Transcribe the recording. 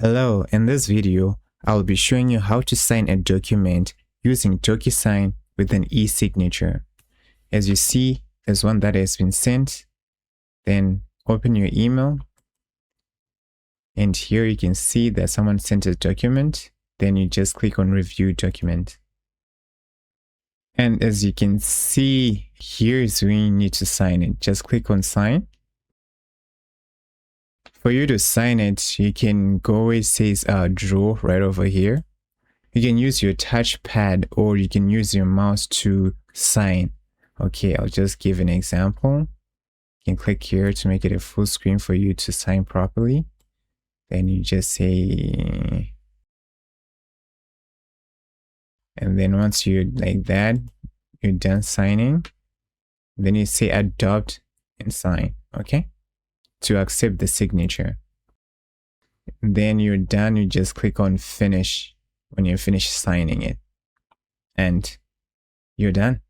Hello, in this video, I'll be showing you how to sign a document using DocuSign with an e-signature. As you see, there's one that has been sent. Then open your email. And here you can see that someone sent a document. Then you just click on Review Document. And as you can see, here is where you need to sign it. Just click on Sign. For you to sign it, you can go where it says draw right over here. You can use your touchpad or you can use your mouse to sign. Okay, I'll just give an example. You can click here to make it a full screen for you to sign properly. Then you just say, and then once you're like that, you're done signing. Then you say adopt and sign, okay? To accept the signature. Then you're done, you just click on finish when you're finished signing it. And you're done.